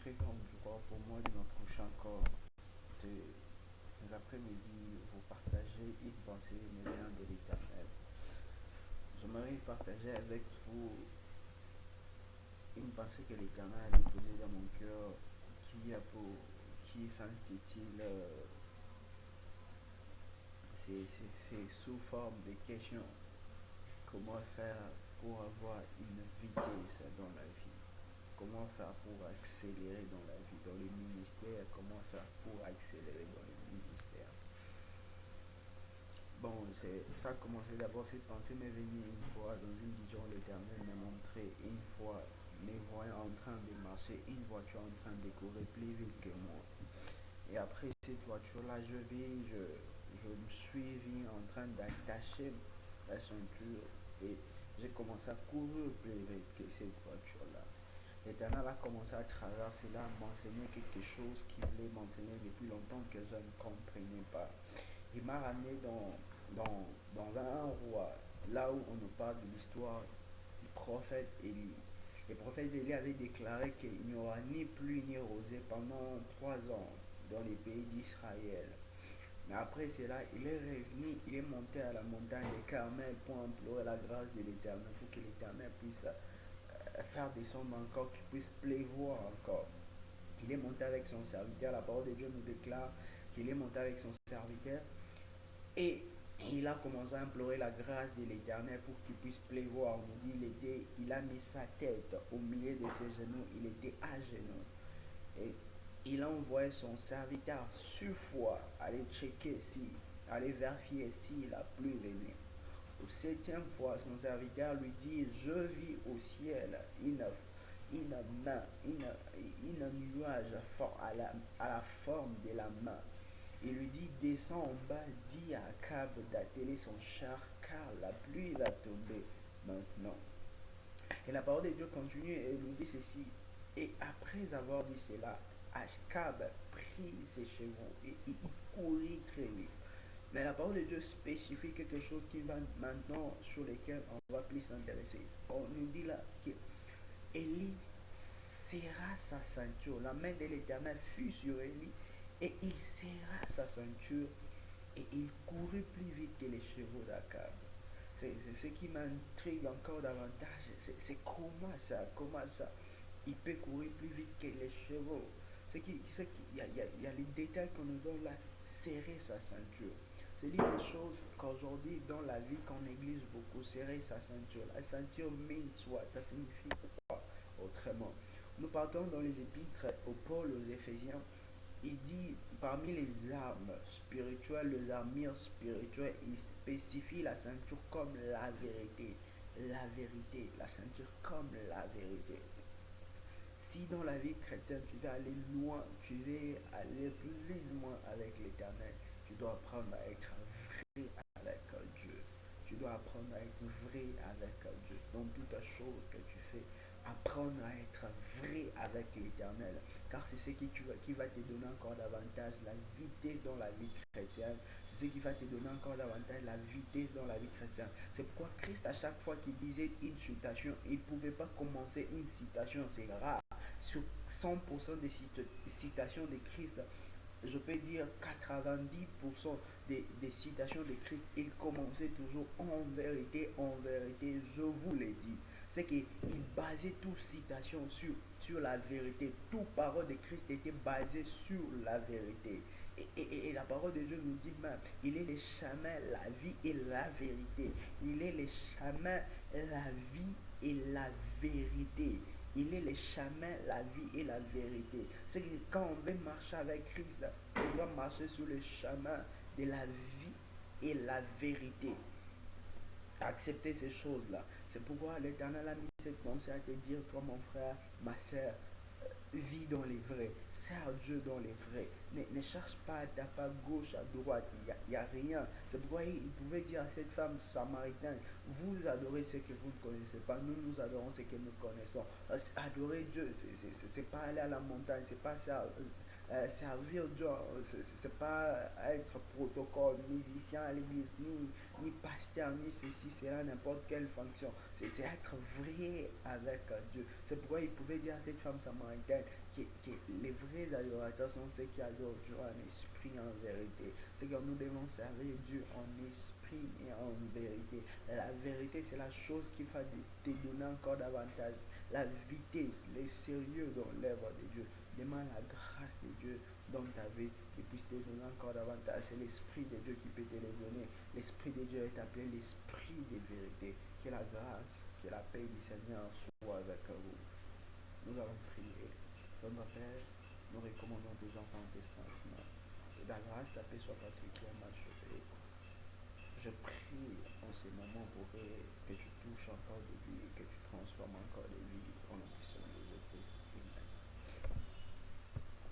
très grand droit pour moi de m'approcher encore des après-midi. Vous partagez une pensée venant de l'Éternel. J'aimerais partager avec vous une pensée que l'Éternel a déposée dans mon cœur qui s'intitule c'est sous forme de questions. Comment faire pour avoir une vitesse dans la vie? Comment faire pour accélérer dans la vie, dans le ministère? Comment faire pour accélérer dans le ministère? Bon, ça a commencé d'abord, cette pensée m'est venue une fois dans une vision, l'Éternel m'a montré une fois me voyant en train de marcher, une voiture en train de courir plus vite que moi. Et après cette voiture-là, je me suis vu en train d'attacher la ceinture et j'ai commencé à courir plus vite que cette voiture-là. L'Éternel a commencé à traverser là, m'enseigner quelque chose qu'il voulait m'enseigner depuis longtemps que je ne comprenais pas. Il m'a ramené dans un roi, là où on nous parle de l'histoire du prophète Élie. Le prophète Élie avait déclaré qu'il n'y aura ni pluie ni rosée pendant 3 ans dans les pays d'Israël. Mais après cela, il est revenu, il est monté à la montagne de Carmel pour implorer la grâce de l'Éternel, pour que l'Éternel puisse faire descendre encore, qu'il puisse pleuvoir encore. Il est monté avec son serviteur, la parole de Dieu nous déclare qu'il est monté avec son serviteur et il a commencé à implorer la grâce de l'Éternel pour qu'il puisse pleuvoir. On nous dit il a mis sa tête au milieu de ses genoux, il était à genoux. Et il a envoyé son serviteur sur foi aller checker si, aller vérifier si la pluie venait. Au septième fois, son serviteur lui dit, je vis au ciel une main, une nuage à la forme de la main. Il lui dit, descends en bas, dis à Akab d'atteler son char, car la pluie va tomber maintenant. Et la parole de Dieu continue et nous dit ceci. Et après avoir dit cela, Akab prit ses chevaux et il courut très vite. Mais la parole de Dieu spécifie quelque chose qui va maintenant sur lequel on va plus s'intéresser. On nous dit là que Élie serra sa ceinture. La main de l'Éternel fut sur Élie et il serra sa ceinture et il courut plus vite que les chevaux d'Akab. C'est ce qui m'intrigue encore davantage. C'est comment ça, il peut courir plus vite que les chevaux. Il y a les détails qu'on nous donne là, serrer sa ceinture. C'est l'une des choses qu'aujourd'hui dans la vie qu'on néglige beaucoup, serrer sa ceinture. La ceinture means what? Ça signifie quoi autrement? Nous partons dans les épîtres au Paul aux Éphésiens. Il dit parmi les armes spirituelles, les armures spirituelles, il spécifie la ceinture comme la vérité. La vérité, la ceinture comme la vérité. Si dans la vie chrétienne tu veux aller loin, tu veux aller plus loin avec l'Éternel, tu dois apprendre à être vrai avec Dieu. Tu dois apprendre à être vrai avec Dieu. Dans toute chose que tu fais, apprendre à être vrai avec l'Éternel. Car c'est ce qui va te donner encore davantage la vitesse dans la vie chrétienne. C'est ce qui va te donner encore davantage la vitesse dans la vie chrétienne. C'est pourquoi Christ, à chaque fois qu'il disait une citation, il ne pouvait pas commencer une citation, c'est rare. Sur 100% des citations de Christ, je peux dire 90% des citations de Christ, il commençait toujours en vérité, je vous l'ai dit. C'est qu'il basait toute citation sur la vérité. Toute parole de Christ était basée sur la vérité. Et la parole de Dieu nous dit même, il est le chemin, la vie et la vérité. Il est le chemin, la vie et la vérité. Il est le chemin, la vie et la vérité. C'est que quand on veut marcher avec Christ, on doit marcher sur le chemin de la vie et la vérité. Accepter ces choses-là. C'est pourquoi l'Éternel a mis cette pensée à te dire, toi mon frère, ma soeur, vis dans les vrais, sers Dieu dans les vrais. Ne cherche pas à taper à gauche, à droite, il n'y a rien. C'est pourquoi il pouvait dire à cette femme samaritaine, vous adorez ce que vous ne connaissez pas, nous adorons ce que nous connaissons. Adorer Dieu, c'est pas aller à la montagne, c'est pas ça. servir Dieu, c'est pas être protocole, musicien à l'église, ni pasteur, ni ceci, cela, n'importe quelle fonction. C'est être vrai avec Dieu. C'est pourquoi il pouvait dire à cette femme samaritaine que les vrais adorateurs sont ceux qui adorent Dieu en esprit et en vérité. C'est que nous devons servir Dieu en esprit et en vérité. La vérité, c'est la chose qui va te donner encore davantage la vitesse, le sérieux dans l'œuvre de Dieu. Demande la grâce de Dieu dans ta vie qui puisse te donner encore davantage. C'est l'Esprit de Dieu qui peut te les donner. L'Esprit de Dieu est appelé l'Esprit de vérité. Que la grâce, que la paix du Seigneur soit avec vous. Nous allons prier. Notre Père, nous recommandons tes enfants tes sentiments. Et la grâce, la paix soit particulièrement chevée. Je prie en ces moments pour que tu touches encore des vies, que tu transformes encore des vies.